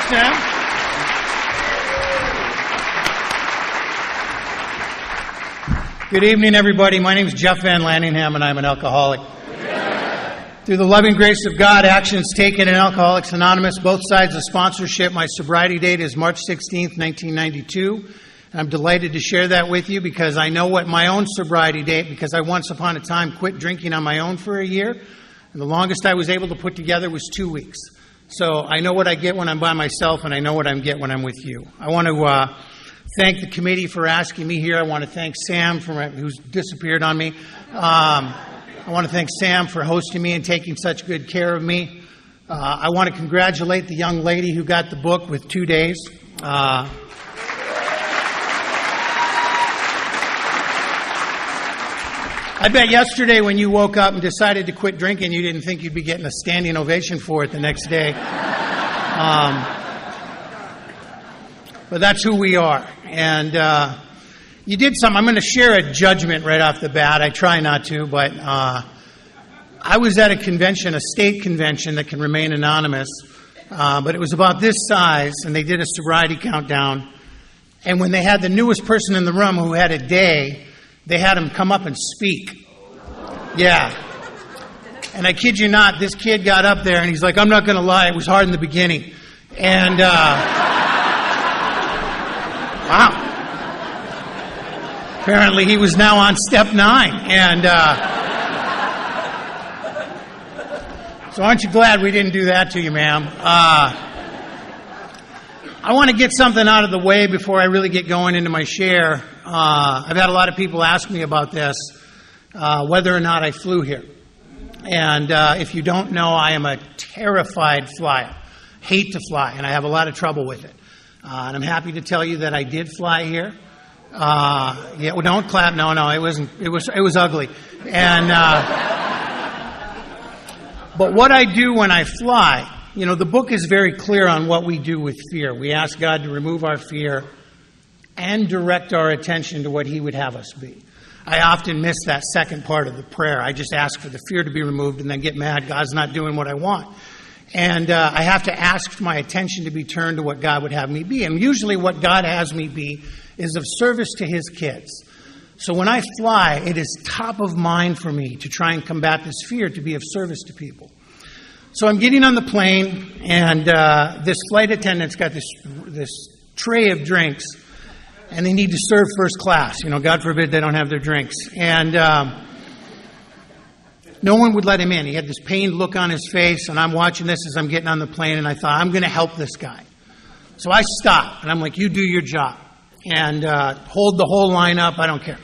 Sam. Good evening, everybody. My name is Jeff Van Lanningham, and I'm an alcoholic. Through the loving grace of God, actions taken in Alcoholics Anonymous, both sides of sponsorship. My sobriety date is March 16th, 1992. And I'm delighted to share that with you because I know what my own sobriety date, because I once upon a time quit drinking on my own for a year. And the longest I was able to put together was 2 weeks. So I know what I get when I'm by myself, and I know what I get when I'm with you. I want to thank the committee for asking me here. I want to thank Sam, who's disappeared on me. I want to thank Sam for hosting me and taking such good care of me. I want to congratulate the young lady who got the book with 2 days. I bet yesterday when you woke up and decided to quit drinking, you didn't think you'd be getting a standing ovation for it the next day. But that's who we are. And you did something. I'm going to share a judgment right off the bat. I try not to, but I was at a convention, a state convention that can remain anonymous, but it was about this size, and they did a sobriety countdown. And when they had the newest person in the room who had a day, they had him come up and speak. Yeah. And I kid you not, this kid got up there, and he's like, I'm not going to lie, it was hard in the beginning. And, wow. Apparently he was now on step 9. And so aren't you glad we didn't do that to you, ma'am? I want to get something out of the way before I really get going into my share. I've had a lot of people ask me about this, whether or not I flew here. And if you don't know, I am a terrified flyer. Hate to fly, and I have a lot of trouble with it. And I'm happy to tell you that I did fly here. Yeah, well, don't clap. No, it wasn't. It was ugly. And but what I do when I fly, the book is very clear on what we do with fear. We ask God to remove our fear and direct our attention to what He would have us be. I often miss that second part of the prayer. I just ask for the fear to be removed and then get mad. God's not doing what I want. And I have to ask my attention to be turned to what God would have me be. And usually what God has me be is of service to His kids. So when I fly, it is top of mind for me to try and combat this fear, to be of service to people. So I'm getting on the plane, and this flight attendant's got this tray of drinks, and they need to serve first class. God forbid they don't have their drinks. And no one would let him in. He had this pained look on his face, and I'm watching this as I'm getting on the plane, and I thought, I'm going to help this guy. So I stop, and I'm like, you do your job. And hold the whole line up, I don't care.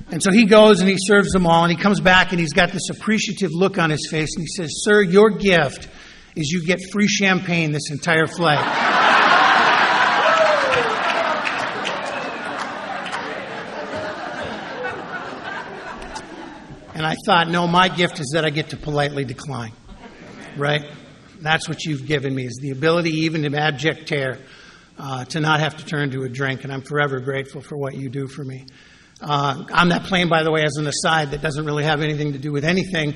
And so he goes and he serves them all, and he comes back and he's got this appreciative look on his face, and he says, sir, your gift is you get free champagne this entire flight. And I thought, no, my gift is that I get to politely decline, right? That's what you've given me, is the ability even in abject terror to not have to turn to a drink, and I'm forever grateful for what you do for me. On that plane, by the way, as an aside that doesn't really have anything to do with anything,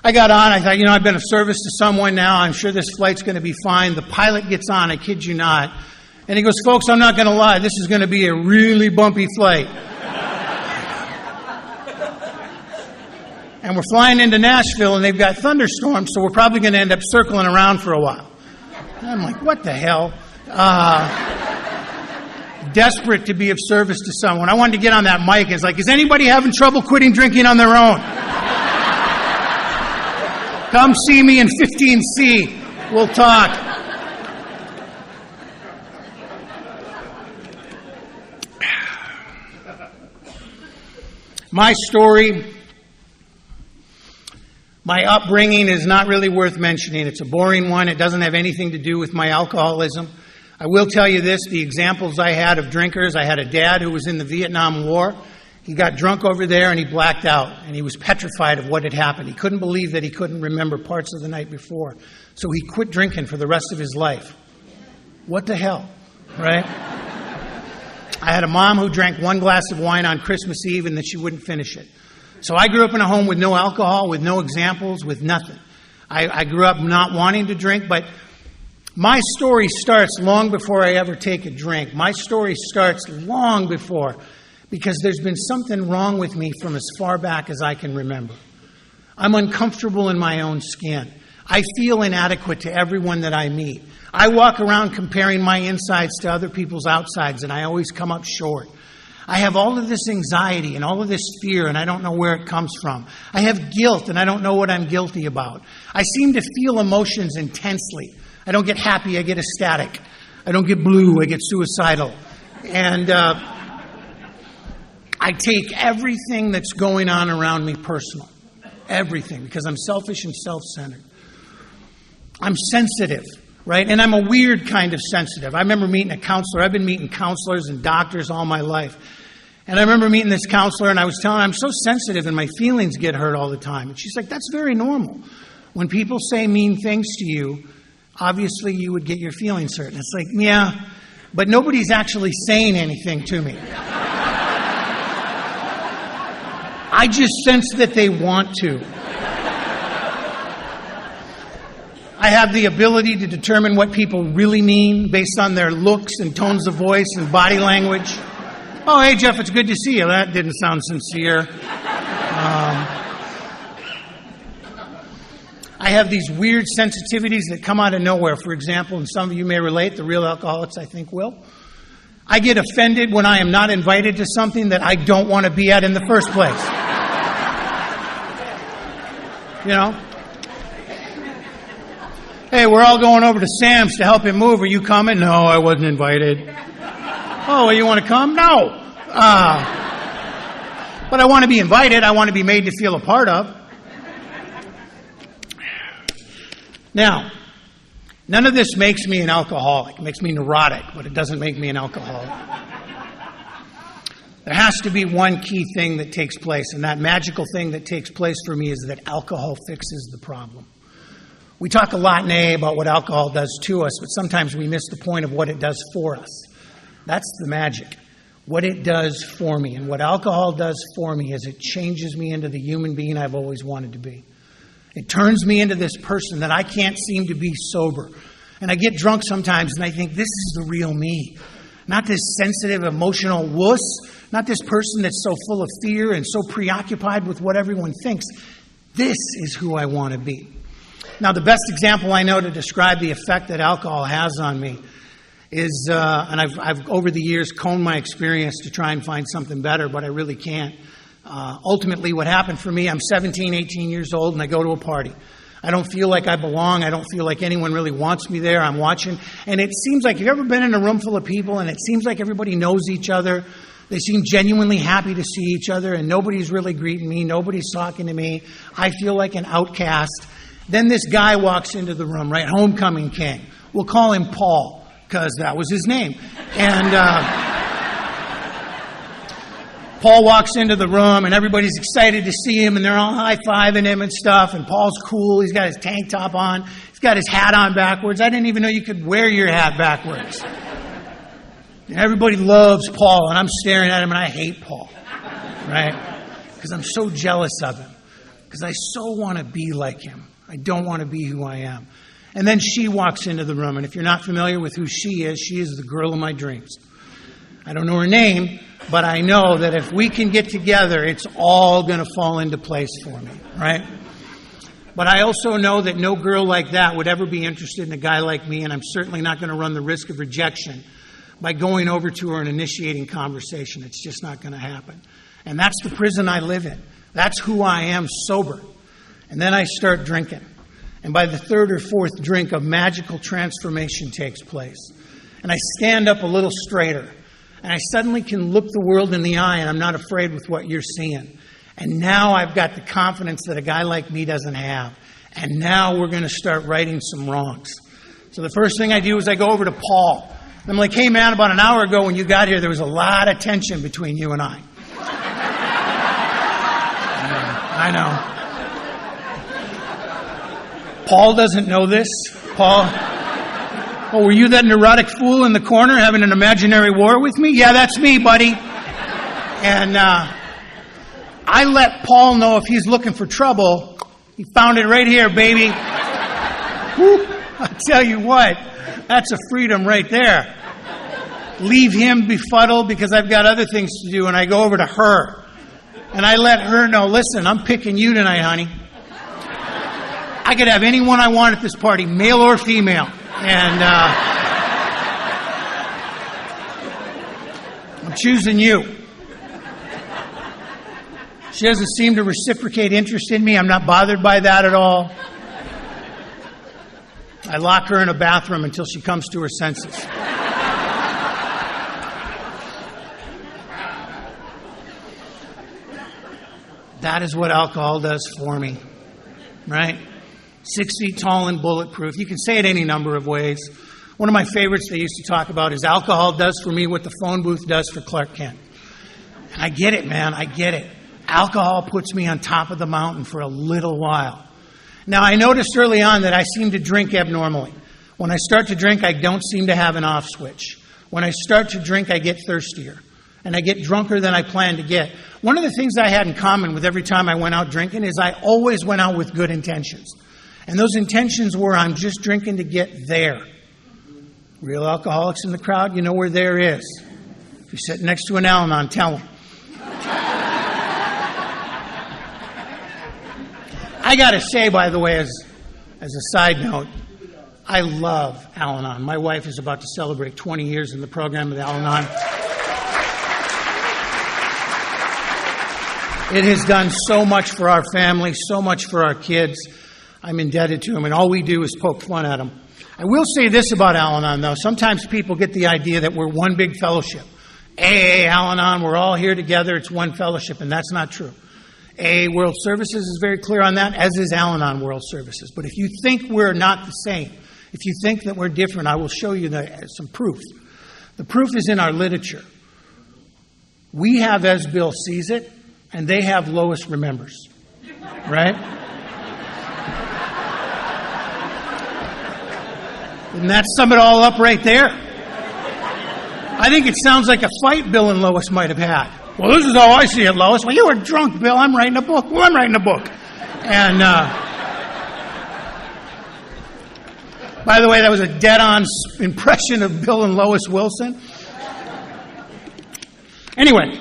I got on, I thought, I've been of service to someone now, I'm sure this flight's going to be fine. The pilot gets on, I kid you not, and he goes, folks, I'm not going to lie, this is going to be a really bumpy flight. And we're flying into Nashville, and they've got thunderstorms, so we're probably going to end up circling around for a while. And I'm like, what the hell? Desperate to be of service to someone. I wanted to get on that mic. It's like, is anybody having trouble quitting drinking on their own? Come see me in 15C. We'll talk. My story, my upbringing is not really worth mentioning. It's a boring one. It doesn't have anything to do with my alcoholism. I will tell you this, the examples I had of drinkers, I had a dad who was in the Vietnam War. He got drunk over there and he blacked out, and he was petrified of what had happened. He couldn't believe that he couldn't remember parts of the night before. So he quit drinking for the rest of his life. What the hell, right? I had a mom who drank 1 glass of wine on Christmas Eve and then she wouldn't finish it. So I grew up in a home with no alcohol, with no examples, with nothing. I grew up not wanting to drink, but My story starts long before I ever take a drink. My story starts long before, because there's been something wrong with me from as far back as I can remember. I'm uncomfortable in my own skin. I feel inadequate to everyone that I meet. I walk around comparing my insides to other people's outsides, and I always come up short. I have all of this anxiety and all of this fear, and I don't know where it comes from. I have guilt, and I don't know what I'm guilty about. I seem to feel emotions intensely. I don't get happy, I get ecstatic. I don't get blue, I get suicidal. And I take everything that's going on around me personal. Everything, because I'm selfish and self-centered. I'm sensitive, right? And I'm a weird kind of sensitive. I remember meeting a counselor. I've been meeting counselors and doctors all my life. And I remember meeting this counselor, and I was telling her, I'm so sensitive and my feelings get hurt all the time. And she's like, that's very normal. When people say mean things to you, obviously you would get your feelings hurt. And it's like, yeah, but nobody's actually saying anything to me. I just sense that they want to. I have the ability to determine what people really mean based on their looks and tones of voice and body language. Oh, hey, Jeff, it's good to see you. That didn't sound sincere. I have these weird sensitivities that come out of nowhere. For example, and some of you may relate, the real alcoholics I think will. I get offended when I am not invited to something that I don't want to be at in the first place. You know? Hey, we're all going over to Sam's to help him move. Are you coming? No, I wasn't invited. Oh, you want to come? No. But I want to be invited. I want to be made to feel a part of. Now, none of this makes me an alcoholic. It makes me neurotic, but it doesn't make me an alcoholic. There has to be one key thing that takes place, and that magical thing that takes place for me is that alcohol fixes the problem. We talk a lot in AA about what alcohol does to us, but sometimes we miss the point of what it does for us. That's the magic. What it does for me. And what alcohol does for me is it changes me into the human being I've always wanted to be. It turns me into this person that I can't seem to be sober. And I get drunk sometimes and I think, this is the real me. Not this sensitive, emotional wuss. Not this person that's so full of fear and so preoccupied with what everyone thinks. This is who I want to be. Now, the best example I know to describe the effect that alcohol has on me is, and I've over the years combed my experience to try and find something better, but I really can't. Ultimately, what happened for me, I'm 17, 18 years old, and I go to a party. I don't feel like I belong. I don't feel like anyone really wants me there. I'm watching. And it seems like, have you ever been in a room full of people, and it seems like everybody knows each other? They seem genuinely happy to see each other, and nobody's really greeting me. Nobody's talking to me. I feel like an outcast. Then this guy walks into the room, right? Homecoming king. We'll call him Paul, because that was his name. And Paul walks into the room, and everybody's excited to see him, and they're all high-fiving him and stuff, and Paul's cool. He's got his tank top on. He's got his hat on backwards. I didn't even know you could wear your hat backwards. And everybody loves Paul, and I'm staring at him, and I hate Paul, right? Because I'm so jealous of him. Because I so want to be like him. I don't want to be who I am. And then she walks into the room, and if you're not familiar with who she is the girl of my dreams. I don't know her name, but I know that if we can get together, it's all going to fall into place for me, right? But I also know that no girl like that would ever be interested in a guy like me, and I'm certainly not going to run the risk of rejection by going over to her and initiating conversation. It's just not going to happen. And that's the prison I live in. That's who I am sober. And then I start drinking. And by the third or fourth drink, a magical transformation takes place. And I stand up a little straighter. And I suddenly can look the world in the eye, and I'm not afraid with what you're seeing. And now I've got the confidence that a guy like me doesn't have. And now we're going to start righting some wrongs. So the first thing I do is I go over to Paul. I'm like, hey, man, about an hour ago when you got here, there was a lot of tension between you and I. I know. Paul doesn't know this. Paul, oh, were you that neurotic fool in the corner having an imaginary war with me? Yeah, that's me, buddy. And I let Paul know if he's looking for trouble. He found it right here, baby. Woo. I'll tell you what, that's a freedom right there. Leave him befuddled because I've got other things to do, and I go over to her. And I let her know, listen, I'm picking you tonight, honey. I could have anyone I want at this party, male or female. And I'm choosing you. She doesn't seem to reciprocate interest in me. I'm not bothered by that at all. I lock her in a bathroom until she comes to her senses. That is what alcohol does for me, right? 6 feet tall and bulletproof. You can say it any number of ways. One of my favorites they used to talk about is alcohol does for me what the phone booth does for Clark Kent. And I get it, man. I get it. Alcohol puts me on top of the mountain for a little while. Now, I noticed early on that I seem to drink abnormally. When I start to drink, I don't seem to have an off switch. When I start to drink, I get thirstier. And I get drunker than I plan to get. One of the things I had in common with every time I went out drinking is I always went out with good intentions. And those intentions were, I'm just drinking to get there. Real alcoholics in the crowd, you know where there is. If you're sitting next to an Al-Anon, tell them. I got to say, by the way, as a side note, I love Al-Anon. My wife is about to celebrate 20 years in the program of Al-Anon. It has done so much for our family, so much for our kids. I'm indebted to them, and all we do is poke fun at them. I will say this about Al-Anon, though. Sometimes people get the idea that we're one big fellowship. AA, Al-Anon, we're all here together. It's one fellowship, and that's not true. AA World Services is very clear on that, as is Al-Anon World Services. But if you think we're not the same, if you think that we're different, I will show you some proof. The proof is in our literature. We have as Bill sees it, and they have Lois remembers. Right? And that sum it all up right there. I think it sounds like a fight Bill and Lois might have had. Well, this is how I see it, Lois. Well, you were drunk, Bill. I'm writing a book. Well, I'm writing a book. And, by the way, that was a dead-on impression of Bill and Lois Wilson. Anyway,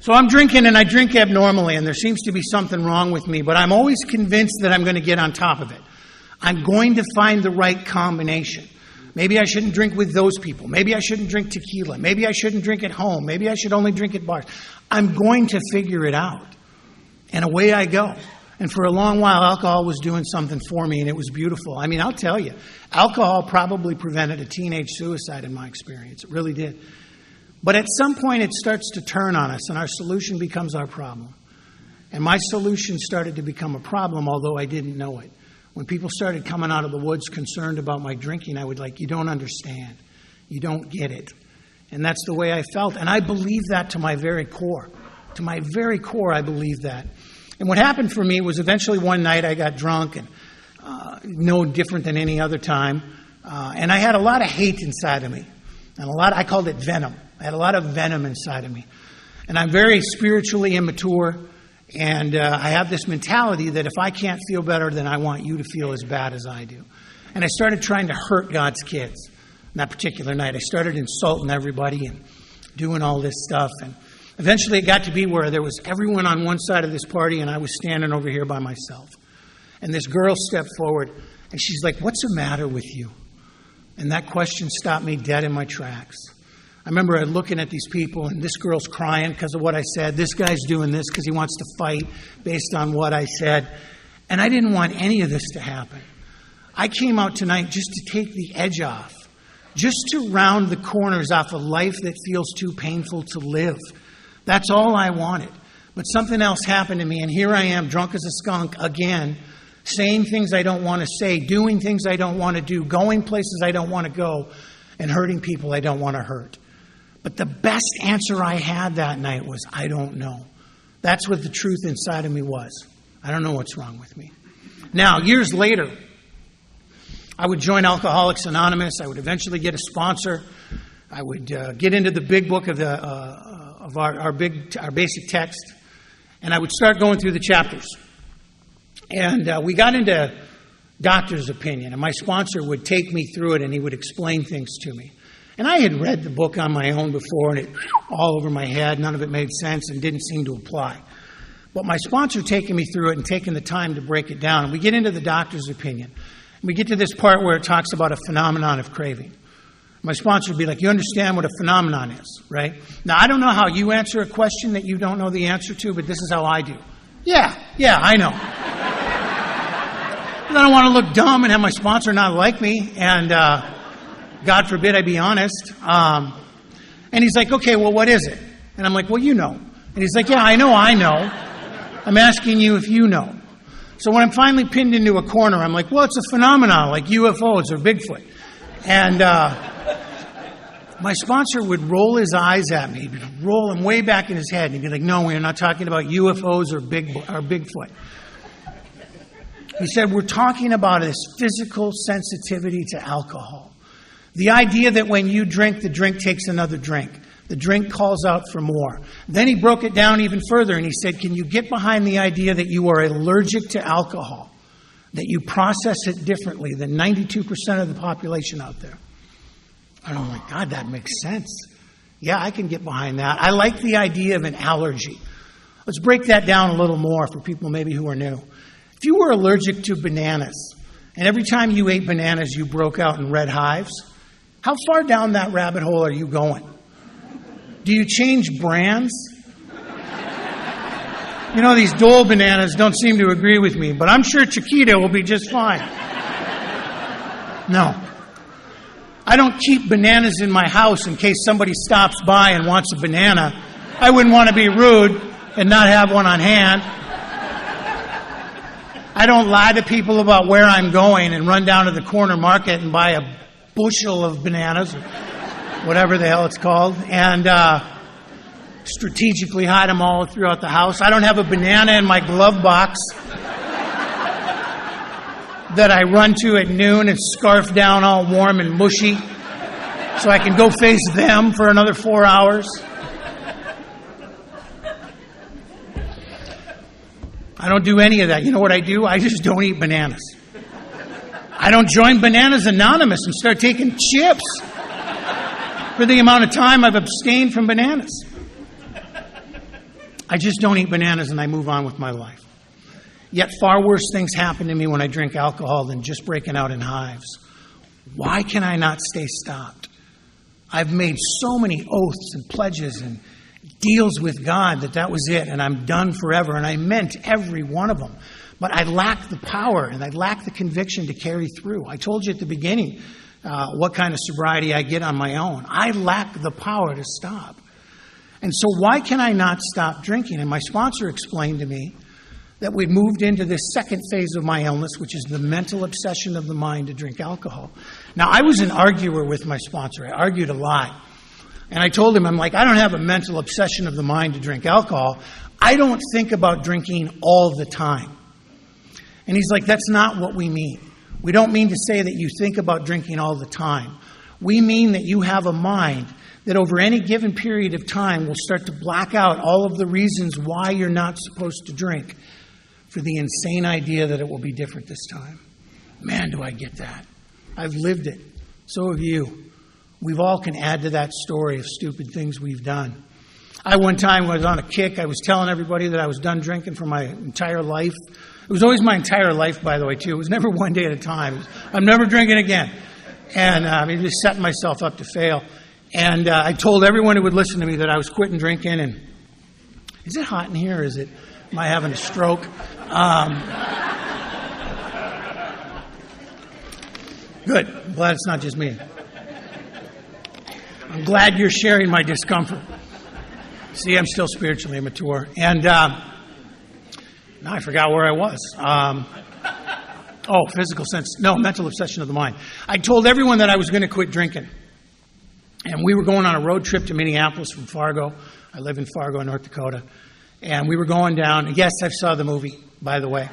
so I'm drinking, and I drink abnormally, and there seems to be something wrong with me, but I'm always convinced that I'm going to get on top of it. I'm going to find the right combination. Maybe I shouldn't drink with those people. Maybe I shouldn't drink tequila. Maybe I shouldn't drink at home. Maybe I should only drink at bars. I'm going to figure it out. And away I go. And for a long while, alcohol was doing something for me, and it was beautiful. I mean, I'll tell you, alcohol probably prevented a teenage suicide in my experience. It really did. But at some point, it starts to turn on us, and our solution becomes our problem. And my solution started to become a problem, although I didn't know it. When people started coming out of the woods concerned about my drinking, I would you don't understand. You don't get it. And that's the way I felt. And I believe that to my very core. To my very core, I believe that. And what happened for me was eventually one night I got drunk, and no different than any other time. And I had a lot of hate inside of me. And I called it venom. I had a lot of venom inside of me. And I'm very spiritually immature. And I have this mentality that if I can't feel better, then I want you to feel as bad as I do. And I started trying to hurt God's kids. On that particular night, I started insulting everybody and doing all this stuff. And eventually it got to be where there was everyone on one side of this party, and I was standing over here by myself. And this girl stepped forward, and she's like, "What's the matter with you?" And that question stopped me dead in my tracks. I remember looking at these people, and this girl's crying because of what I said. This guy's doing this because he wants to fight based on what I said. And I didn't want any of this to happen. I came out tonight just to take the edge off, just to round the corners off a life that feels too painful to live. That's all I wanted. But something else happened to me, and here I am, drunk as a skunk again, saying things I don't want to say, doing things I don't want to do, going places I don't want to go, and hurting people I don't want to hurt. But the best answer I had that night was, I don't know. That's what the truth inside of me was. I don't know what's wrong with me. Now, years later, I would join Alcoholics Anonymous. I would eventually get a sponsor. I would get into the big book of our basic text, and I would start going through the chapters. And we got into doctor's opinion. And my sponsor would take me through it, and he would explain things to me. And I had read the book on my own before, and it all over my head. None of it made sense and didn't seem to apply. But my sponsor taking me through it and taking the time to break it down. And we get into the doctor's opinion. And we get to this part where it talks about a phenomenon of craving. My sponsor would be like, you understand what a phenomenon is, right? Now, I don't know how you answer a question that you don't know the answer to, but this is how I do. Yeah, I know. I don't want to look dumb and have my sponsor not like me, and God forbid I be honest. And he's like, okay, well, what is it? And I'm like, well, you know. And he's like, yeah, I know. I'm asking you if you know. So when I'm finally pinned into a corner, I'm like, well, it's a phenomenon like UFOs or Bigfoot. And my sponsor would roll his eyes at me. He'd roll them way back in his head. And he'd be like, no, we're not talking about UFOs or Bigfoot. He said, we're talking about this physical sensitivity to alcohol. The idea that when you drink, the drink takes another drink. The drink calls out for more. Then he broke it down even further, and he said, can you get behind the idea that you are allergic to alcohol, that you process it differently than 92% of the population out there? And I'm like, God, that makes sense. Yeah, I can get behind that. I like the idea of an allergy. Let's break that down a little more for people maybe who are new. If you were allergic to bananas, and every time you ate bananas you broke out in red hives, how far down that rabbit hole are you going? Do you change brands? You know, these Dole bananas don't seem to agree with me, but I'm sure Chiquita will be just fine. No. I don't keep bananas in my house in case somebody stops by and wants a banana. I wouldn't want to be rude and not have one on hand. I don't lie to people about where I'm going and run down to the corner market and buy a bushel of bananas, or whatever the hell it's called, and strategically hide them all throughout the house. I don't have a banana in my glove box that I run to at noon and scarf down all warm and mushy so I can go face them for another 4 hours. I don't do any of that. You know what I do? I just don't eat bananas. I don't join Bananas Anonymous and start taking chips for the amount of time I've abstained from bananas. I just don't eat bananas and I move on with my life. Yet far worse things happen to me when I drink alcohol than just breaking out in hives. Why can I not stay stopped? I've made so many oaths and pledges and deals with God that was it, and I'm done forever, and I meant every one of them. But I lack the power, and I lack the conviction to carry through. I told you at the beginning what kind of sobriety I get on my own. I lack the power to stop. And so why can I not stop drinking? And my sponsor explained to me that we'd moved into this second phase of my illness, which is the mental obsession of the mind to drink alcohol. Now, I was an arguer with my sponsor. I argued a lot. And I told him, I'm like, I don't have a mental obsession of the mind to drink alcohol. I don't think about drinking all the time. And he's like, that's not what we mean. We don't mean to say that you think about drinking all the time. We mean that you have a mind that over any given period of time will start to black out all of the reasons why you're not supposed to drink for the insane idea that it will be different this time. Man, do I get that. I've lived it. So have you. We've all can add to that story of stupid things we've done. I one time was on a kick. I was telling everybody that I was done drinking for my entire life. It was always my entire life, by the way, too. It was never one day at a time. I'm never drinking again. And I just setting myself up to fail. And I told everyone who would listen to me that I was quitting drinking. And is it hot in here? Or am I having a stroke? Good. I'm glad it's not just me. I'm glad you're sharing my discomfort. See, I'm still spiritually immature. And now I forgot where I was. Mental obsession of the mind. I told everyone that I was going to quit drinking. And we were going on a road trip to Minneapolis from Fargo. I live in Fargo, North Dakota. And we were going down. Yes, I saw the movie, by the way.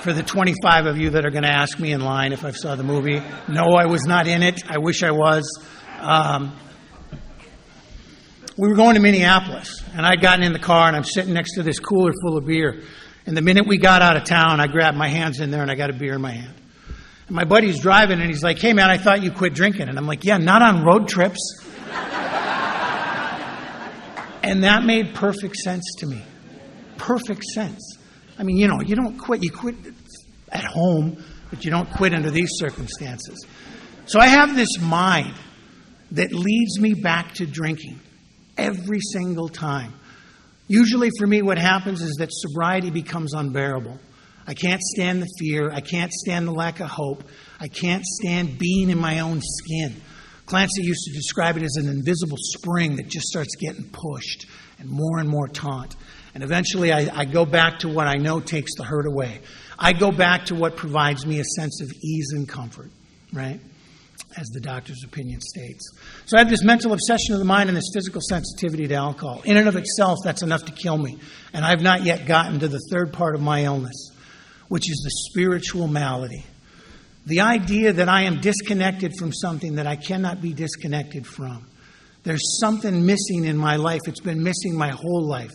For the 25 of you that are going to ask me in line if I saw the movie, no, I was not in it. I wish I was. We were going to Minneapolis, and I'd gotten in the car, and I'm sitting next to this cooler full of beer. And the minute we got out of town, I grabbed my hands in there and I got a beer in my hand. And my buddy's driving and he's like, "Hey man, I thought you quit drinking." And I'm like, "Yeah, not on road trips." And that made perfect sense to me. Perfect sense. I mean, you don't quit. You quit at home, but you don't quit under these circumstances. So I have this mind that leads me back to drinking every single time. Usually for me what happens is that sobriety becomes unbearable. I can't stand the fear. I can't stand the lack of hope. I can't stand being in my own skin. Clancy used to describe it as an invisible spring that just starts getting pushed and more taut. And eventually I go back to what I know takes the hurt away. I go back to what provides me a sense of ease and comfort, right? As the doctor's opinion states. So I have this mental obsession of the mind and this physical sensitivity to alcohol. In and of itself, that's enough to kill me. And I've not yet gotten to the third part of my illness, which is the spiritual malady. The idea that I am disconnected from something that I cannot be disconnected from. There's something missing in my life. It's been missing my whole life.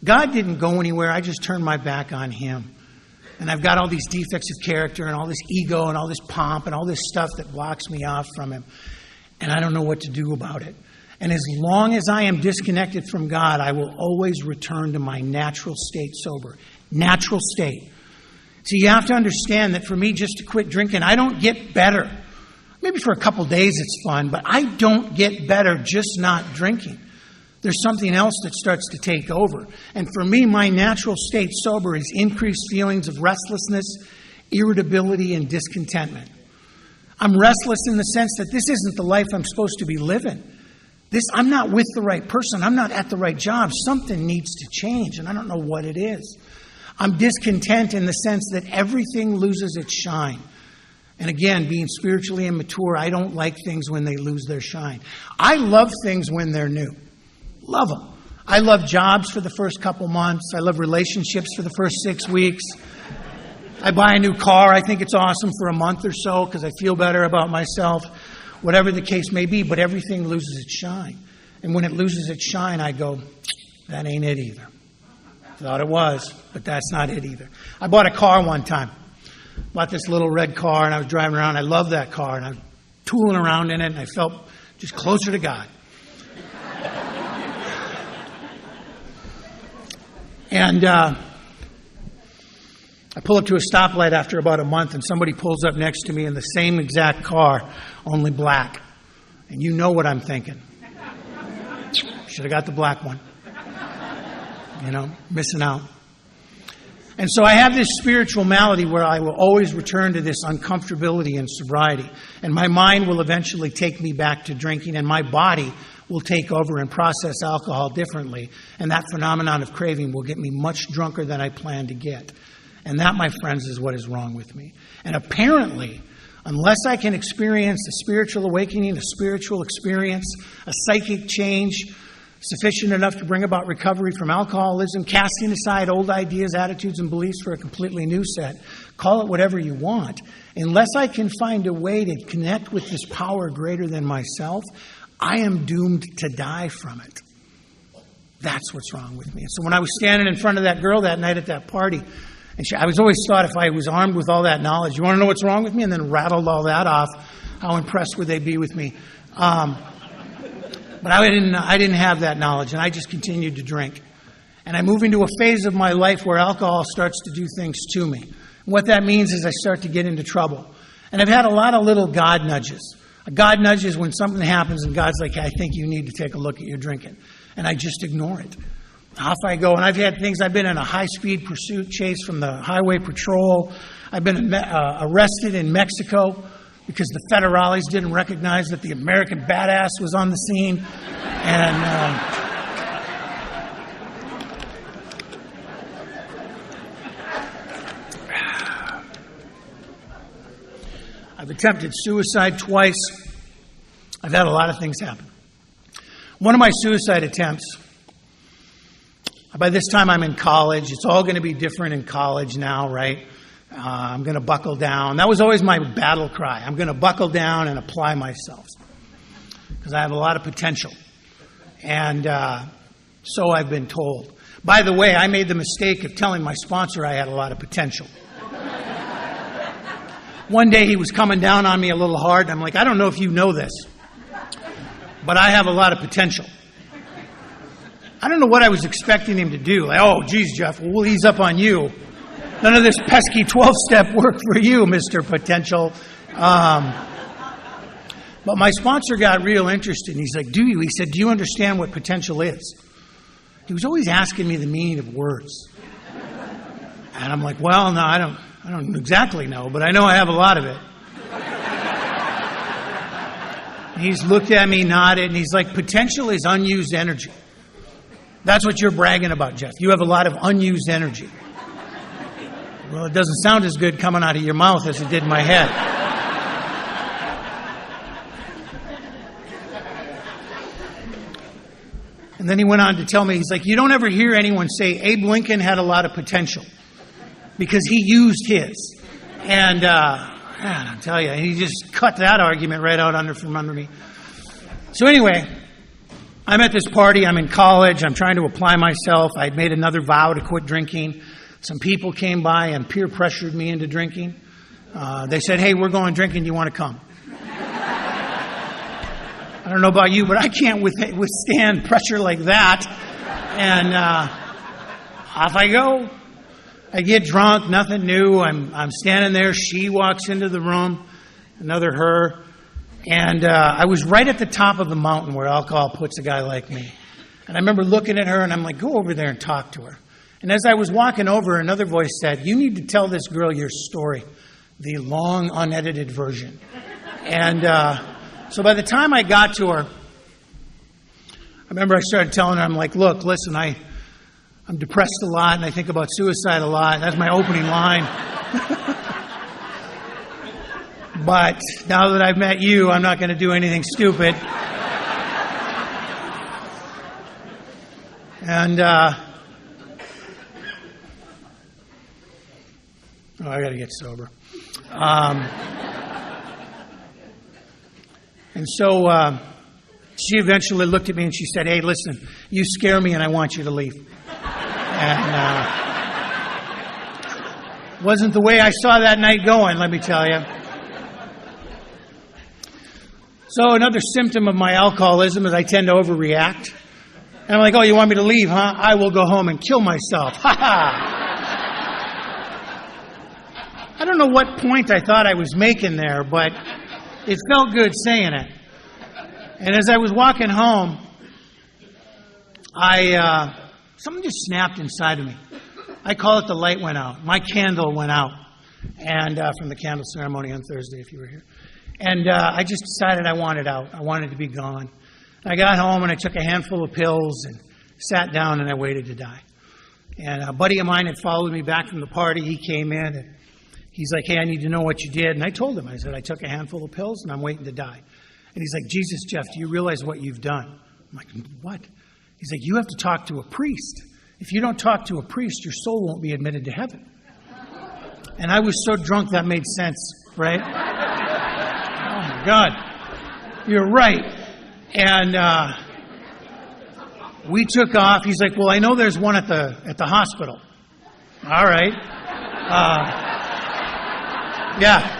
God didn't go anywhere. I just turned my back on Him. And I've got all these defects of character and all this ego and all this pomp and all this stuff that blocks me off from Him. And I don't know what to do about it. And as long as I am disconnected from God, I will always return to my natural state sober. Natural state. So you have to understand that for me just to quit drinking, I don't get better. Maybe for a couple days it's fun, but I don't get better just not drinking. There's something else that starts to take over. And for me, my natural state sober is increased feelings of restlessness, irritability, and discontentment. I'm restless in the sense that this isn't the life I'm supposed to be living. I'm not with the right person. I'm not at the right job. Something needs to change, and I don't know what it is. I'm discontent in the sense that everything loses its shine. And again, being spiritually immature, I don't like things when they lose their shine. I love things when they're new. Love them. I love jobs for the first couple months. I love relationships for the first 6 weeks. I buy a new car. I think it's awesome for a month or so because I feel better about myself. Whatever the case may be, but everything loses its shine. And when it loses its shine, I go, that ain't it either. Thought it was, but that's not it either. I bought a car one time. Bought this little red car, and I was driving around. I loved that car, and I was tooling around in it, and I felt just closer to God. And I pull up to a stoplight after about a month, and somebody pulls up next to me in the same exact car, only black. And you know what I'm thinking. Should have got the black one. Missing out. And so I have this spiritual malady where I will always return to this uncomfortability and sobriety. And my mind will eventually take me back to drinking, and my body will take over and process alcohol differently. And that phenomenon of craving will get me much drunker than I planned to get. And that, my friends, is what is wrong with me. And apparently, unless I can experience a spiritual awakening, a spiritual experience, a psychic change, sufficient enough to bring about recovery from alcoholism, casting aside old ideas, attitudes, and beliefs for a completely new set. Call it whatever you want. Unless I can find a way to connect with this power greater than myself, I am doomed to die from it. That's what's wrong with me. And so when I was standing in front of that girl that night at that party, and I was always thought if I was armed with all that knowledge, you want to know what's wrong with me? And then rattled all that off, how impressed would they be with me? But I didn't have that knowledge, and I just continued to drink. And I move into a phase of my life where alcohol starts to do things to me. And what that means is I start to get into trouble. And I've had a lot of little God nudges. A God nudge is when something happens and God's like, "I think you need to take a look at your drinking." And I just ignore it. Off I go. And I've had things, I've been in a high-speed pursuit chase from the highway patrol. I've been arrested in Mexico because the federales didn't recognize that the American badass was on the scene. And I've attempted suicide twice. I've had a lot of things happen. One of my suicide attempts, by this time I'm in college. It's all going to be different in college now, right? I'm going to buckle down. That was always my battle cry. I'm going to buckle down and apply myself because I have a lot of potential. And so I've been told. By the way, I made the mistake of telling my sponsor I had a lot of potential. One day he was coming down on me a little hard, and I'm like, I don't know if you know this, but I have a lot of potential. I don't know what I was expecting him to do. Like, oh, geez, Jeff, we'll ease up on you. None of this pesky 12-step work for you, Mr. Potential. But my sponsor got real interested. And he's like, do you? He said, do you understand what potential is? He was always asking me the meaning of words. And I'm like, well, no, I don't exactly know, but I know I have a lot of it. And he's looked at me, nodded, and he's like, potential is unused energy. That's what you're bragging about, Jeff. You have a lot of unused energy. Well, it doesn't sound as good coming out of your mouth as it did in my head. And then he went on to tell me, he's like, you don't ever hear anyone say Abe Lincoln had a lot of potential because he used his. And I'll tell you, he just cut that argument right out from under me. So anyway, I'm at this party. I'm in college. I'm trying to apply myself. I'd made another vow to quit drinking. Some people came by and peer pressured me into drinking. They said, hey, we're going drinking. Do you want to come? I don't know about you, but I can't withstand pressure like that. And off I go. I get drunk, nothing new. I'm standing there. She walks into the room, another her. And I was right at the top of the mountain where alcohol puts a guy like me. And I remember looking at her, and I'm like, go over there and talk to her. And as I was walking over, another voice said, you need to tell this girl your story, the long, unedited version. And so by the time I got to her, I remember I started telling her, I'm like, look, listen, I'm depressed a lot, and I think about suicide a lot. That's my opening line. But now that I've met you, I'm not going to do anything stupid. And, I got to get sober. And so she eventually looked at me and she said, hey, listen, you scare me and I want you to leave. And wasn't the way I saw that night going, let me tell you. So another symptom of my alcoholism is I tend to overreact. And I'm like, oh, you want me to leave, huh? I will go home and kill myself. Ha ha! I don't know what point I thought I was making there, but it felt good saying it. And as I was walking home, something just snapped inside of me. I call it the light went out. My candle went out. And from the candle ceremony on Thursday, if you were here. And I just decided I wanted out. I wanted to be gone. I got home and I took a handful of pills and sat down and I waited to die. And a buddy of mine had followed me back from the party. He came in and he's like, hey, I need to know what you did. And I told him, I said, I took a handful of pills and I'm waiting to die. And he's like, Jesus, Jeff, do you realize what you've done? I'm like, what? He's like, you have to talk to a priest. If you don't talk to a priest, your soul won't be admitted to heaven. And I was so drunk that made sense, right? Oh, my God. You're right. And we took off. He's like, well, I know there's one at the hospital. All right. Yeah.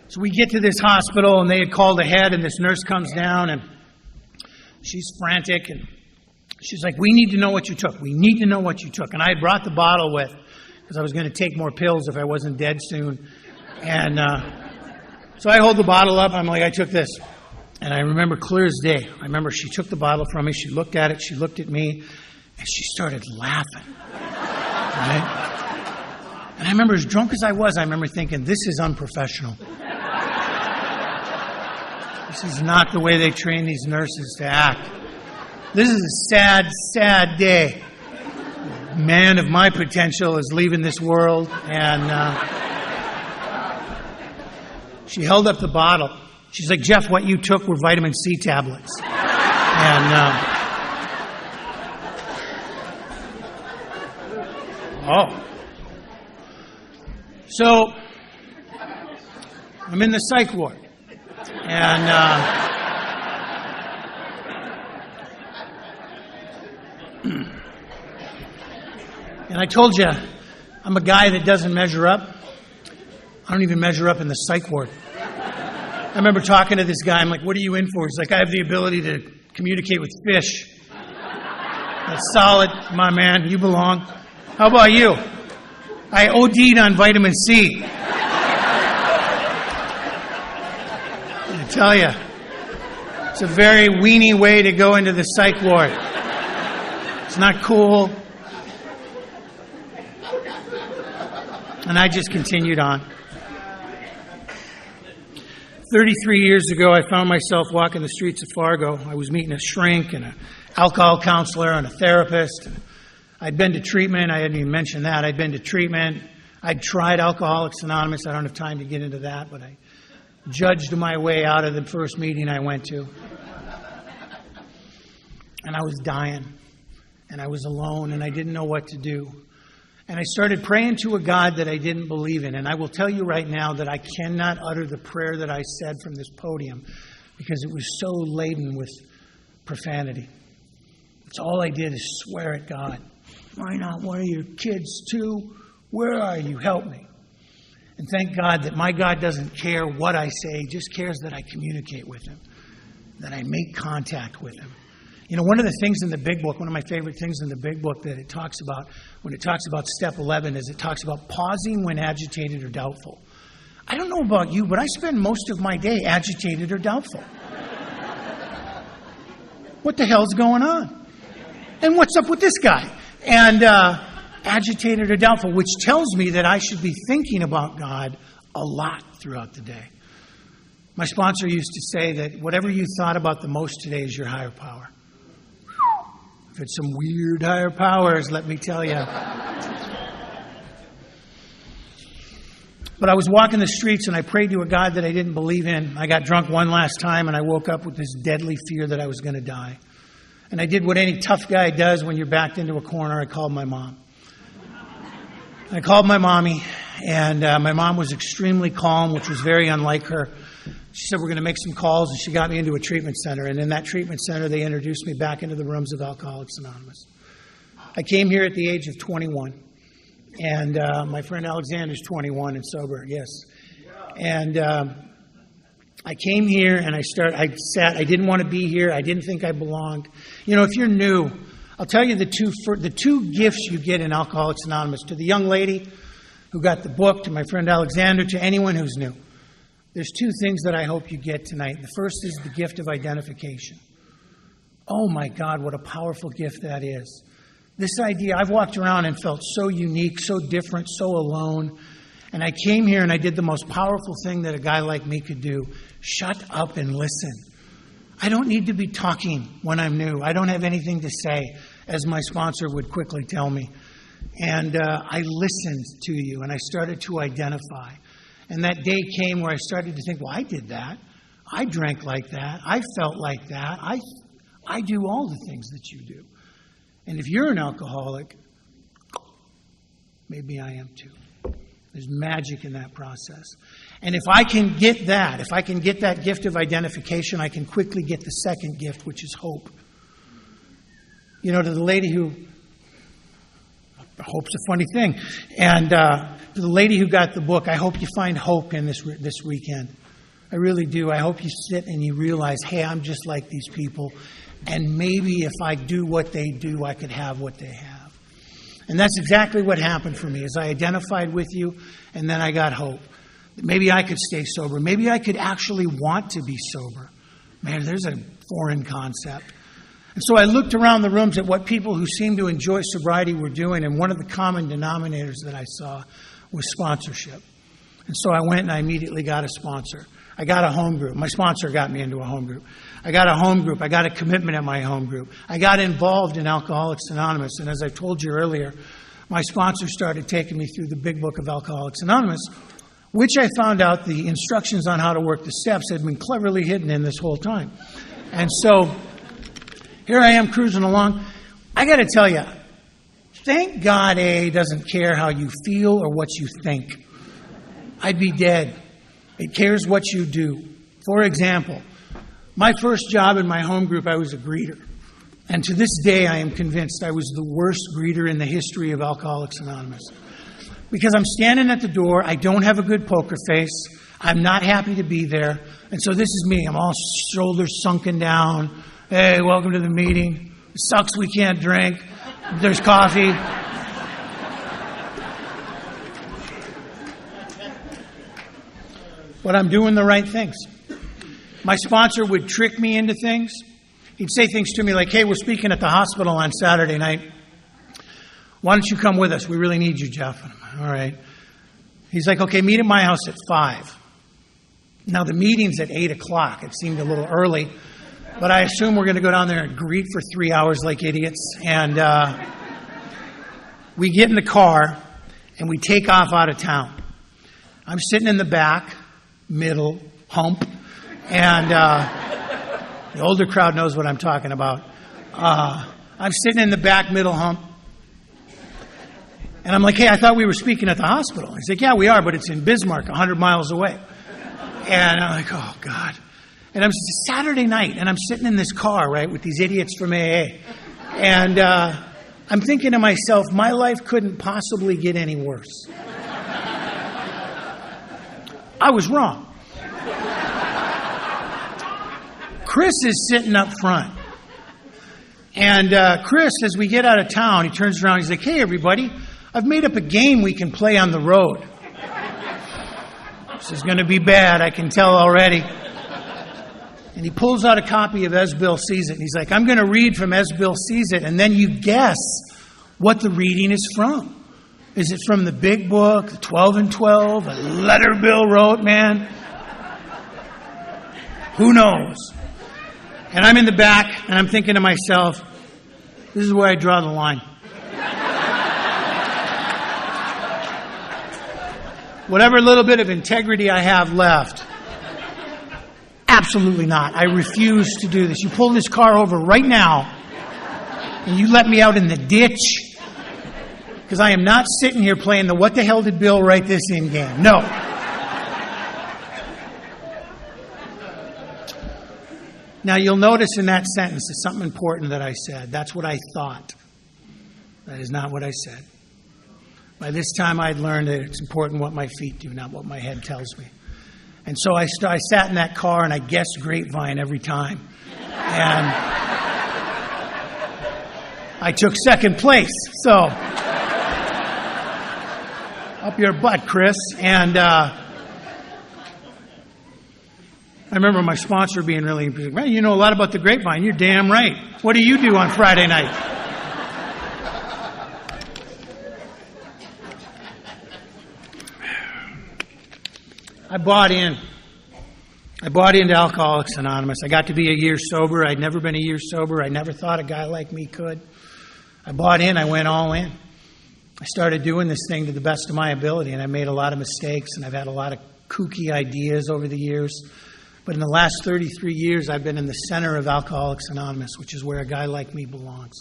So we get to this hospital, and they had called ahead, and this nurse comes down, and she's frantic, and she's like, we need to know what you took. We need to know what you took. And I had brought the bottle with, because I was going to take more pills if I wasn't dead soon. And so I hold the bottle up. I'm like, I took this. And I remember clear as day. I remember she took the bottle from me. She looked at it. She looked at me. And she started laughing. Right? And I remember, as drunk as I was, I remember thinking, this is unprofessional. This is not the way they train these nurses to act. This is a sad, sad day. Man of my potential is leaving this world. And she held up the bottle. She's like, Jeff, what you took were vitamin C tablets. And so I'm in the psych ward. And and I told you, I'm a guy that doesn't measure up. I don't even measure up in the psych ward. I remember talking to this guy. I'm like, what are you in for? He's like, I have the ability to communicate with fish. That's solid, my man. You belong. How about you? I OD'd on vitamin C. I tell you, it's a very weenie way to go into the psych ward. It's not cool. And I just continued on. 33 years ago, I found myself walking the streets of Fargo. I was meeting a shrink and an alcohol counselor and a therapist. I'd been to treatment. I hadn't even mentioned that. I'd been to treatment. I'd tried Alcoholics Anonymous. I don't have time to get into that, but I judged my way out of the first meeting I went to. And I was dying. And I was alone, and I didn't know what to do. And I started praying to a God that I didn't believe in. And I will tell you right now that I cannot utter the prayer that I said from this podium because it was so laden with profanity. It's all I did is swear at God. Why not one of your kids too? Where are you? Help me. And thank God that my God doesn't care what I say. He just cares that I communicate with Him, that I make contact with Him. You know, one of the things in the Big Book, one of my favorite things in the Big Book that it talks about, when it talks about step 11, is it talks about pausing when agitated or doubtful. I don't know about you, but I spend most of my day agitated or doubtful. What the hell's going on? And what's up with this guy? And agitated or doubtful, which tells me that I should be thinking about God a lot throughout the day. My sponsor used to say that whatever you thought about the most today is your higher power. If it's some weird higher powers, let me tell you. But I was walking the streets and I prayed to a God that I didn't believe in. I got drunk one last time and I woke up with this deadly fear that I was going to die. And I did what any tough guy does when you're backed into a corner. I called my mom. I called my mommy, and my mom was extremely calm, which was very unlike her. She said, we're going to make some calls, and she got me into a treatment center. And in that treatment center, they introduced me back into the rooms of Alcoholics Anonymous. I came here at the age of 21. And my friend Alexander's 21 and sober, yes. And I came here and I sat. I didn't want to be here. I didn't think I belonged. You know, if you're new, I'll tell you the two gifts you get in Alcoholics Anonymous. To the young lady who got the book, to my friend Alexander, to anyone who's new. There's two things that I hope you get tonight. The first is the gift of identification. Oh my God, what a powerful gift that is. This idea, I've walked around and felt so unique, so different, so alone. And I came here and I did the most powerful thing that a guy like me could do. Shut up and listen. I don't need to be talking when I'm new. I don't have anything to say, as my sponsor would quickly tell me. And I listened to you and I started to identify. And that day came where I started to think, well, I did that. I drank like that. I felt like that. I do all the things that you do. And if you're an alcoholic, maybe I am too. There's magic in that process. And if I can get that gift of identification, I can quickly get the second gift, which is hope. You know, to the lady who, hope's a funny thing. And to the lady who got the book, I hope you find hope in this weekend. I really do. I hope you sit and you realize, hey, I'm just like these people. And maybe if I do what they do, I could have what they have. And that's exactly what happened for me, is I identified with you, and then I got hope. Maybe I could stay sober. Maybe I could actually want to be sober. Man, there's a foreign concept. And so I looked around the rooms at what people who seemed to enjoy sobriety were doing, and one of the common denominators that I saw was sponsorship. And so I went and I immediately got a sponsor. I got a home group. My sponsor got me into a home group. I got a home group. I got a commitment at my home group. I got involved in Alcoholics Anonymous. And as I told you earlier, my sponsor started taking me through the big book of Alcoholics Anonymous, which I found out the instructions on how to work the steps had been cleverly hidden in this whole time. And so here I am cruising along. I got to tell you, thank God AA doesn't care how you feel or what you think. I'd be dead. It cares what you do. For example, my first job in my home group, I was a greeter. And to this day, I am convinced I was the worst greeter in the history of Alcoholics Anonymous. Because I'm standing at the door, I don't have a good poker face, I'm not happy to be there, and so this is me. I'm all shoulders sunken down. Hey, welcome to the meeting. It sucks we can't drink. There's coffee. But I'm doing the right things. My sponsor would trick me into things. He'd say things to me like, hey, we're speaking at the hospital on Saturday night. Why don't you come with us? We really need you, Jeff. And I'm like, all right. He's like, okay, meet at my house at 5. Now, the meeting's at 8 o'clock. It seemed a little early. But I assume we're going to go down there and greet for 3 hours like idiots. And we get in the car, and we take off out of town. I'm sitting in the back, middle, hump. And the older crowd knows what I'm talking about. I'm sitting in the back, middle, hump. And I'm like, hey, I thought we were speaking at the hospital. He's like, yeah, we are, but it's in Bismarck, 100 miles away. And I'm like, oh, God. And it's Saturday night, and I'm sitting in this car, right, with these idiots from AA. And I'm thinking to myself, my life couldn't possibly get any worse. I was wrong. Chris is sitting up front. And Chris, as we get out of town, he turns around, he's like, hey, everybody, I've made up a game we can play on the road. This is going to be bad, I can tell already. And he pulls out a copy of As Bill Sees It. And he's like, I'm going to read from As Bill Sees It, and then you guess what the reading is from. Is it from the big book, the 12 and 12, a letter Bill wrote, man? Who knows? And I'm in the back, and I'm thinking to myself, this is where I draw the line. Whatever little bit of integrity I have left, absolutely not. I refuse to do this. You pull this car over right now, and you let me out in the ditch, because I am not sitting here playing the what the hell did Bill write this in game. No. Now, you'll notice in that sentence there's something important that I said. That's what I thought. That is not what I said. By this time, I'd learned that it's important what my feet do, not what my head tells me. And so I sat in that car, and I guessed grapevine every time. And I took second place. So, up your butt, Chris. And I remember my sponsor being really, well, you know a lot about the grapevine. You're damn right. What do you do on Friday night? I bought into Alcoholics Anonymous. I got to be a year sober. I'd never been a year sober. I never thought a guy like me could. I bought in. I went all in. I started doing this thing to the best of my ability, and I made a lot of mistakes, and I've had a lot of kooky ideas over the years. But in the last 33 years, I've been in the center of Alcoholics Anonymous, which is where a guy like me belongs.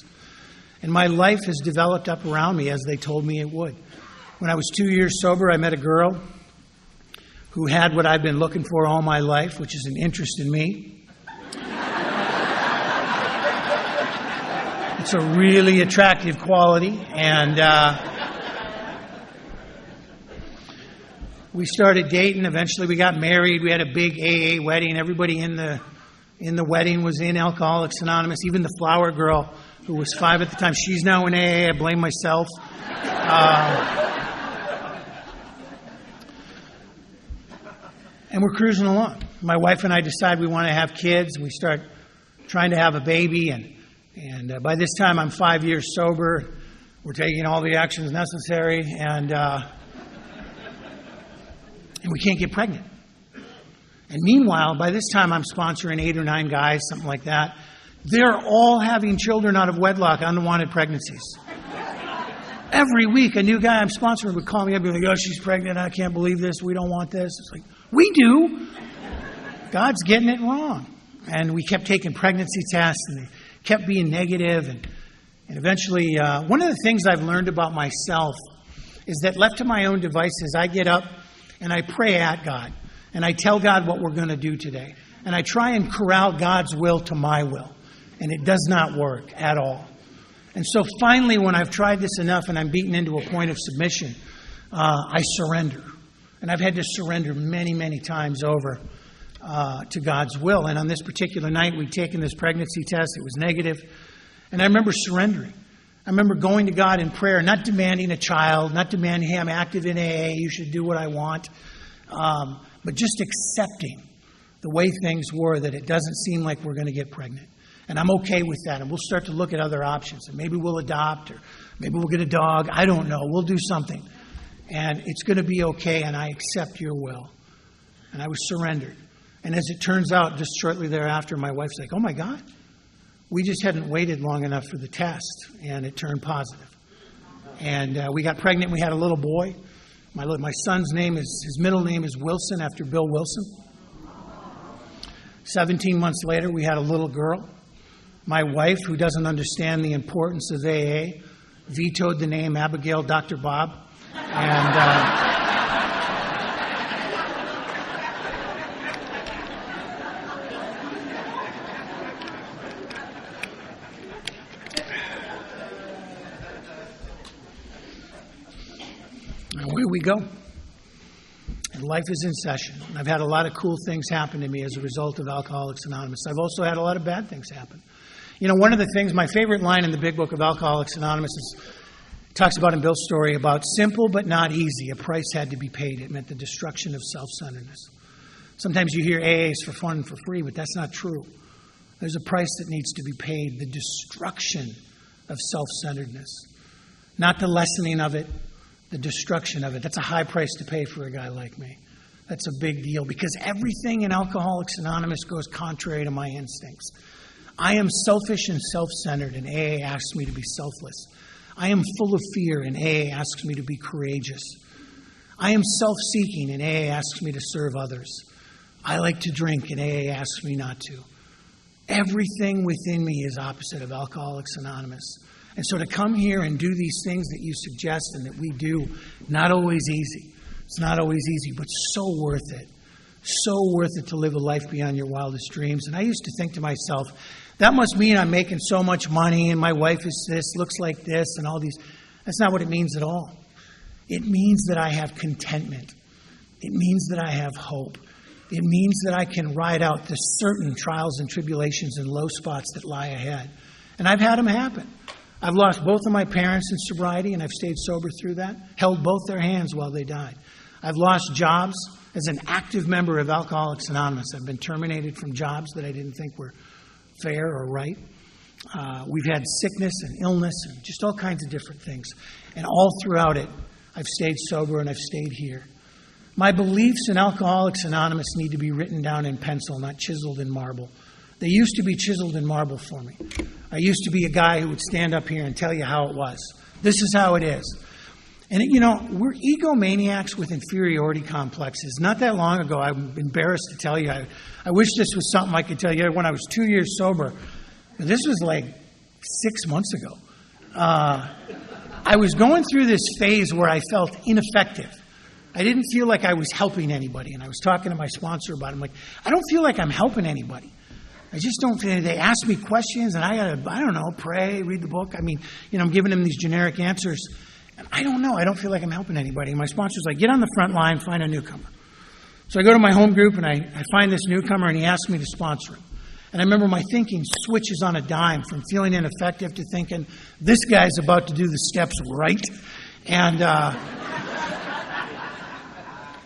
And my life has developed up around me as they told me it would. When I was 2 years sober, I met a girl who had what I've been looking for all my life, which is an interest in me. It's a really attractive quality, and we started dating. Eventually, we got married. We had a big AA wedding. Everybody in the wedding was in Alcoholics Anonymous. Even the flower girl, who was 5 at the time, she's now in AA. I blame myself. And we're cruising along. My wife and I decide we want to have kids. We start trying to have a baby, and by this time I'm 5 years sober. We're taking all the actions necessary, and we can't get pregnant. And meanwhile, by this time I'm sponsoring 8 or 9 guys, something like that. They're all having children out of wedlock, unwanted pregnancies. Every week, a new guy I'm sponsoring would call me up and be like, oh, she's pregnant. I can't believe this. We don't want this. It's like, we do. God's getting it wrong. And we kept taking pregnancy tests, and they kept being negative. And eventually, one of the things I've learned about myself is that left to my own devices, I get up and I pray at God. And I tell God what we're going to do today. And I try and corral God's will to my will. And it does not work at all. And so finally, when I've tried this enough and I'm beaten into a point of submission, I surrender. And I've had to surrender many, many times over to God's will. And on this particular night, we'd taken this pregnancy test. It was negative. And I remember surrendering. I remember going to God in prayer, not demanding a child, not demanding, hey, I'm active in AA, you should do what I want. But just accepting the way things were, that it doesn't seem like we're going to get pregnant. And I'm okay with that. And we'll start to look at other options. And maybe we'll adopt, or maybe we'll get a dog. I don't know. We'll do something. And it's going to be okay, and I accept your will. And I was surrendered. And as it turns out, just shortly thereafter, my wife's like, oh my God, we just hadn't waited long enough for the test, and it turned positive. And we got pregnant. We had a little boy. My son's name his middle name is Wilson, after Bill Wilson. 17 months later, we had a little girl. My wife, who doesn't understand the importance of AA, vetoed the name Abigail Dr. Bob. And away we go. And life is in session. I've had a lot of cool things happen to me as a result of Alcoholics Anonymous. I've also had a lot of bad things happen. You know, one of the things, my favorite line in the big book of Alcoholics Anonymous talks about in Bill's story about simple but not easy. A price had to be paid. It meant the destruction of self-centeredness. Sometimes you hear AA is for fun and for free, but that's not true. There's a price that needs to be paid, the destruction of self-centeredness. Not the lessening of it, the destruction of it. That's a high price to pay for a guy like me. That's a big deal, because everything in Alcoholics Anonymous goes contrary to my instincts. I am selfish and self-centered, and AA asks me to be selfless. I am full of fear, and AA asks me to be courageous. I am self-seeking, and AA asks me to serve others. I like to drink, and AA asks me not to. Everything within me is opposite of Alcoholics Anonymous. And so to come here and do these things that you suggest and that we do, not always easy. It's not always easy, but so worth it. So worth it to live a life beyond your wildest dreams. And I used to think to myself, that must mean I'm making so much money and my wife is this, looks like this, and all these. That's not what it means at all. It means that I have contentment. It means that I have hope. It means that I can ride out the certain trials and tribulations and low spots that lie ahead. And I've had them happen. I've lost both of my parents in sobriety, and I've stayed sober through that, held both their hands while they died. I've lost jobs as an active member of Alcoholics Anonymous. I've been terminated from jobs that I didn't think were fair or right. We've had sickness and illness and just all kinds of different things. And all throughout it, I've stayed sober and I've stayed here. My beliefs in Alcoholics Anonymous need to be written down in pencil, not chiseled in marble. They used to be chiseled in marble for me. I used to be a guy who would stand up here and tell you how it was. This is how it is. And, you know, we're egomaniacs with inferiority complexes. Not that long ago, I'm embarrassed to tell you, I wish this was something I could tell you when I was 2 years sober. This was like 6 months ago. I was going through this phase where I felt ineffective. I didn't feel like I was helping anybody. And I was talking to my sponsor about it. I'm like, I don't feel like I'm helping anybody. I just don't feel, they ask me questions and I don't know, pray, read the book. I mean, you know, I'm giving them these generic answers. And I don't know. I don't feel like I'm helping anybody. And my sponsor's like, get on the front line, find a newcomer. So I go to my home group and I find this newcomer and he asks me to sponsor him. And I remember my thinking switches on a dime from feeling ineffective to thinking, this guy's about to do the steps right. And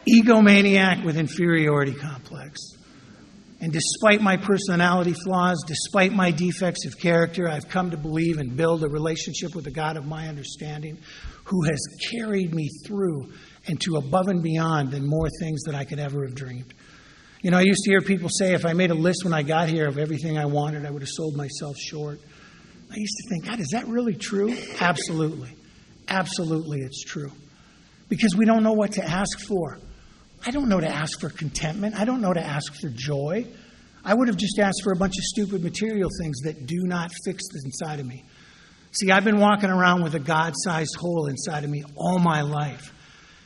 egomaniac with inferiority complex. And despite my personality flaws, despite my defects of character, I've come to believe and build a relationship with the God of my understanding who has carried me through and to above and beyond and more things than I could ever have dreamed. You know, I used to hear people say if I made a list when I got here of everything I wanted, I would have sold myself short. I used to think, God, is that really true? Absolutely. Absolutely, it's true. Because we don't know what to ask for. I don't know to ask for contentment. I don't know to ask for joy. I would have just asked for a bunch of stupid material things that do not fix this inside of me. See, I've been walking around with a God-sized hole inside of me all my life.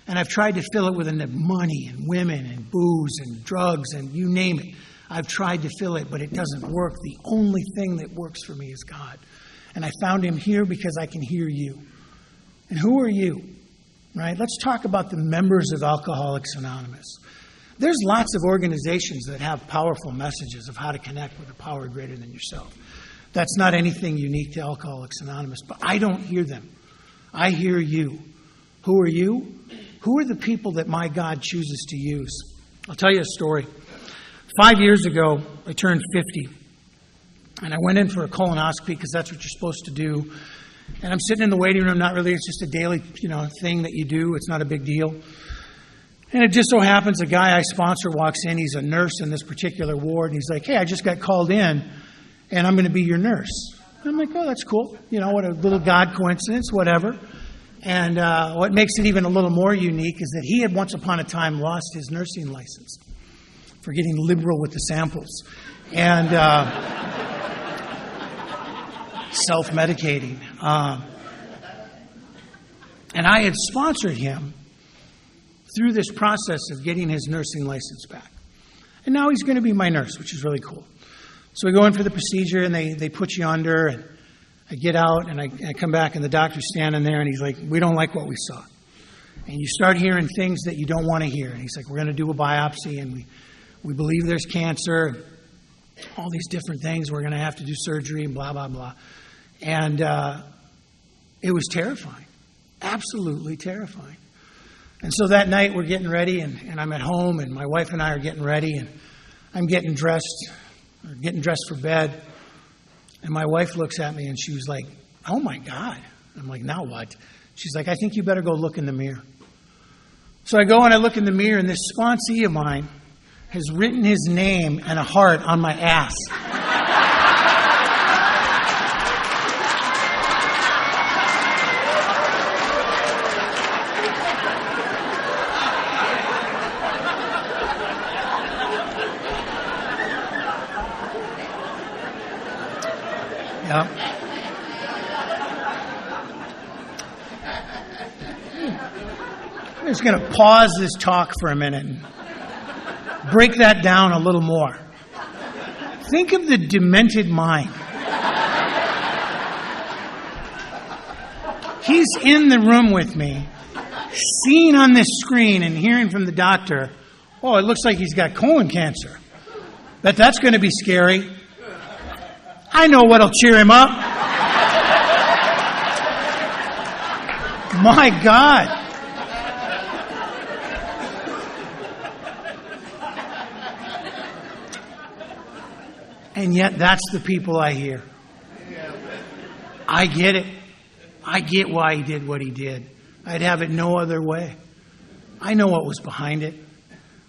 And I've tried to fill it with money and women and booze and drugs and you name it. I've tried to fill it, but it doesn't work. The only thing that works for me is God. And I found him here because I can hear you. And who are you? Right? Let's talk about the members of Alcoholics Anonymous. There's lots of organizations that have powerful messages of how to connect with a power greater than yourself. That's not anything unique to Alcoholics Anonymous, but I don't hear them. I hear you. Who are you? Who are the people that my God chooses to use? I'll tell you a story. 5 years ago, I turned 50, and I went in for a colonoscopy because that's what you're supposed to do. And I'm sitting in the waiting room, not really, it's just a daily, thing that you do. It's not a big deal. And it just so happens a guy I sponsor walks in. He's a nurse in this particular ward, and he's like, hey, I just got called in, and I'm going to be your nurse. And I'm like, oh, that's cool. What a little God coincidence, whatever. And what makes it even a little more unique is that he had once upon a time lost his nursing license for getting liberal with the samples and self-medicating. And I had sponsored him through this process of getting his nursing license back. And now he's going to be my nurse, which is really cool. So we go in for the procedure, and they put you under, and I get out, and I come back, and the doctor's standing there, and he's like, we don't like what we saw. And you start hearing things that you don't want to hear. And he's like, we're going to do a biopsy, and we believe there's cancer, all these different things. We're going to have to do surgery, and blah, blah, blah. And it was terrifying, absolutely terrifying. And so that night we're getting ready, and I'm at home, and my wife and I are getting ready, and I'm getting dressed for bed. And my wife looks at me and she was like, oh my God. I'm like, now what? She's like, I think you better go look in the mirror. So I go and I look in the mirror, and this sponsee of mine has written his name and a heart on my ass. Yeah. I'm just going to pause this talk for a minute and break that down a little more. Think of the demented mind. He's in the room with me, seeing on this screen and hearing from the doctor, oh, it looks like he's got colon cancer. Bet that's going to be scary. I know what'll cheer him up. My God. And yet that's the people I hear. I get it. I get why he did what he did. I'd have it no other way. I know what was behind it.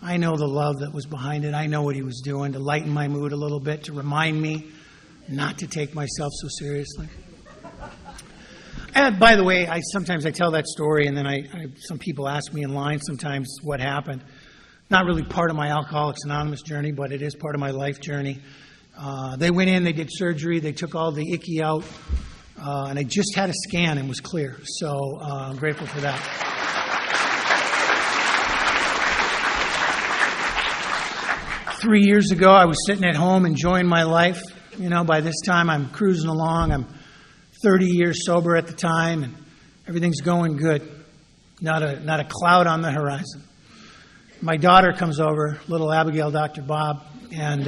I know the love that was behind it. I know what he was doing to lighten my mood a little bit, to remind me not to take myself so seriously. And by the way, sometimes I tell that story, and then some people ask me in line sometimes what happened. Not really part of my Alcoholics Anonymous journey, but it is part of my life journey. They went in, they did surgery, they took all the icky out, and I just had a scan and was clear. So I'm grateful for that. 3 years ago, I was sitting at home enjoying my life. By this time I'm cruising along. I'm 30 years sober at the time, and everything's going good. Not a cloud on the horizon. My daughter comes over, little Abigail, Dr. Bob, and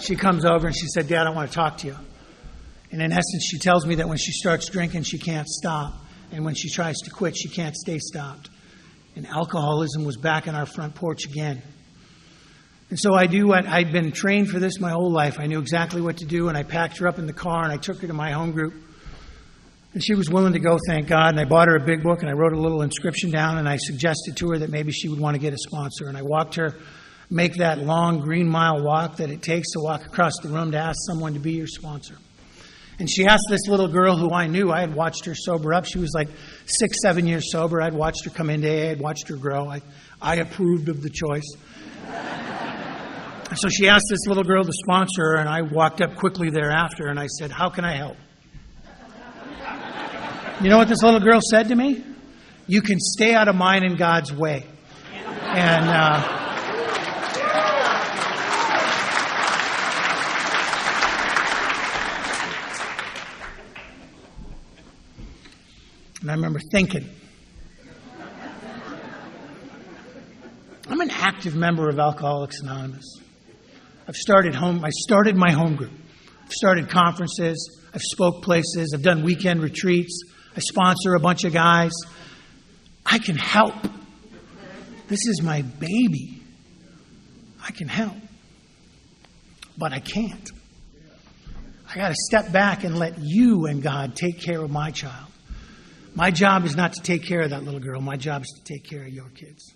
she comes over and she said, Dad, I want to talk to you. And in essence, she tells me that when she starts drinking, she can't stop. And when she tries to quit, she can't stay stopped. And alcoholism was back on our front porch again. And so I do what I'd been trained for this my whole life. I knew exactly what to do, and I packed her up in the car, and I took her to my home group. And she was willing to go, thank God, and I bought her a big book, and I wrote a little inscription down, and I suggested to her that maybe she would want to get a sponsor. And I watched her make that long green mile walk that it takes to walk across the room to ask someone to be your sponsor. And she asked this little girl who I knew. I had watched her sober up. She was like 6, 7 years sober. I'd watched her come into AA. I'd watched her grow. I approved of the choice. So she asked this little girl to sponsor her, and I walked up quickly thereafter, and I said, how can I help? You know what this little girl said to me? You can stay out of mine and God's way. And I remember thinking, I'm an active member of Alcoholics Anonymous. I started my home group. I've started conferences. I've spoke places. I've done weekend retreats. I sponsor a bunch of guys. I can help. This is my baby. I can help. But I can't. I got to step back and let you and God take care of my child. My job is not to take care of that little girl. My job is to take care of your kids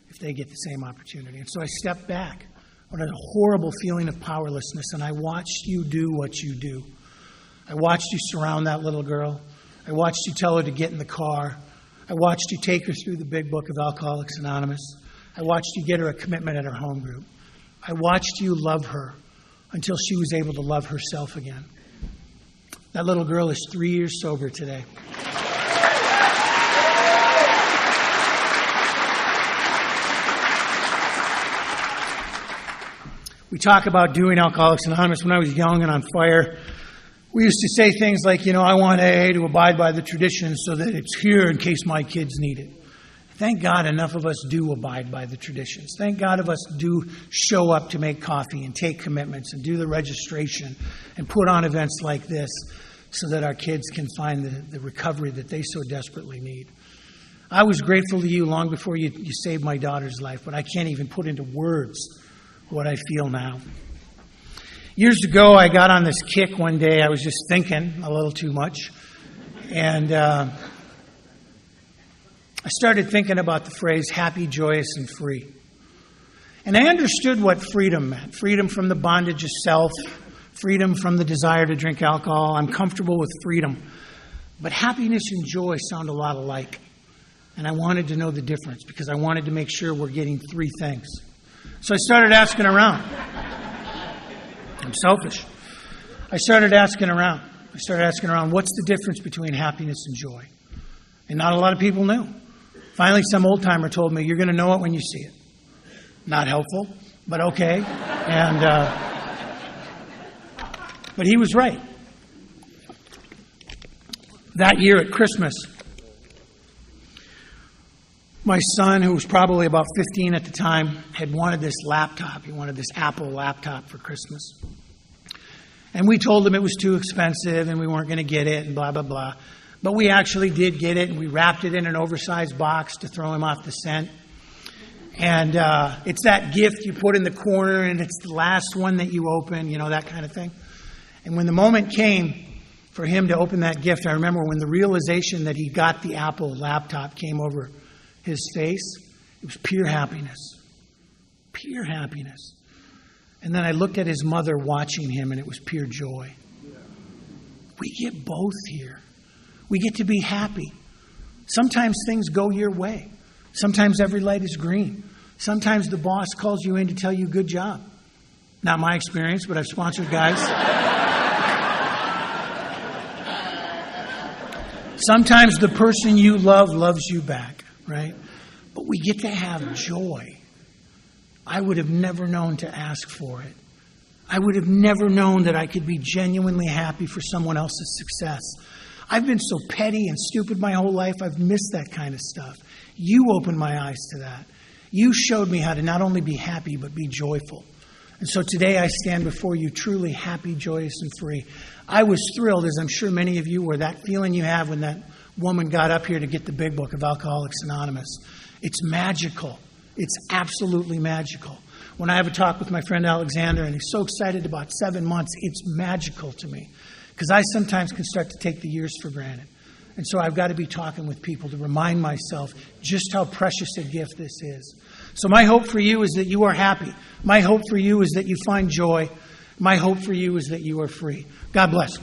if they get the same opportunity. And so I stepped back on a horrible feeling of powerlessness, and I watched you do what you do. I watched you surround that little girl. I watched you tell her to get in the car. I watched you take her through the big book of Alcoholics Anonymous. I watched you get her a commitment at her home group. I watched you love her until she was able to love herself again. That little girl is 3 years sober today. We talk about doing Alcoholics Anonymous. When I was young and on fire, we used to say things like, I want AA to abide by the traditions so that it's here in case my kids need it. Thank God enough of us do abide by the traditions. Thank God of us do show up to make coffee and take commitments and do the registration and put on events like this so that our kids can find the recovery that they so desperately need. I was grateful to you long before you saved my daughter's life, but I can't even put into words what I feel now. Years ago, I got on this kick one day. I was just thinking a little too much. And I started thinking about the phrase happy, joyous, and free. And I understood what freedom meant. Freedom from the bondage of self. Freedom from the desire to drink alcohol. I'm comfortable with freedom. But happiness and joy sound a lot alike. And I wanted to know the difference because I wanted to make sure we're getting three things. So I started asking around. I'm selfish. I started asking around, what's the difference between happiness and joy? And not a lot of people knew. Finally, some old-timer told me, you're going to know it when you see it. Not helpful, but okay. But he was right. That year at Christmas, my son, who was probably about 15 at the time, had wanted this laptop. He wanted this Apple laptop for Christmas. And we told him it was too expensive and we weren't going to get it and blah, blah, blah. But we actually did get it, and we wrapped it in an oversized box to throw him off the scent. And it's that gift you put in the corner, and it's the last one that you open, that kind of thing. And when the moment came for him to open that gift, I remember when the realization that he got the Apple laptop came over his face, it was pure happiness. Pure happiness. And then I looked at his mother watching him, and it was pure joy. We get both here. We get to be happy. Sometimes things go your way. Sometimes every light is green. Sometimes the boss calls you in to tell you good job. Not my experience, but I've sponsored guys. Sometimes the person you love loves you back, right? But we get to have joy. I would have never known to ask for it. I would have never known that I could be genuinely happy for someone else's success. I've been so petty and stupid my whole life, I've missed that kind of stuff. You opened my eyes to that. You showed me how to not only be happy, but be joyful. And so today I stand before you truly happy, joyous, and free. I was thrilled, as I'm sure many of you were, that feeling you have when that woman got up here to get the big book of Alcoholics Anonymous. It's magical. It's absolutely magical. When I have a talk with my friend Alexander, and he's so excited about 7 months, it's magical to me. Because I sometimes can start to take the years for granted. And so I've got to be talking with people to remind myself just how precious a gift this is. So my hope for you is that you are happy. My hope for you is that you find joy. My hope for you is that you are free. God bless.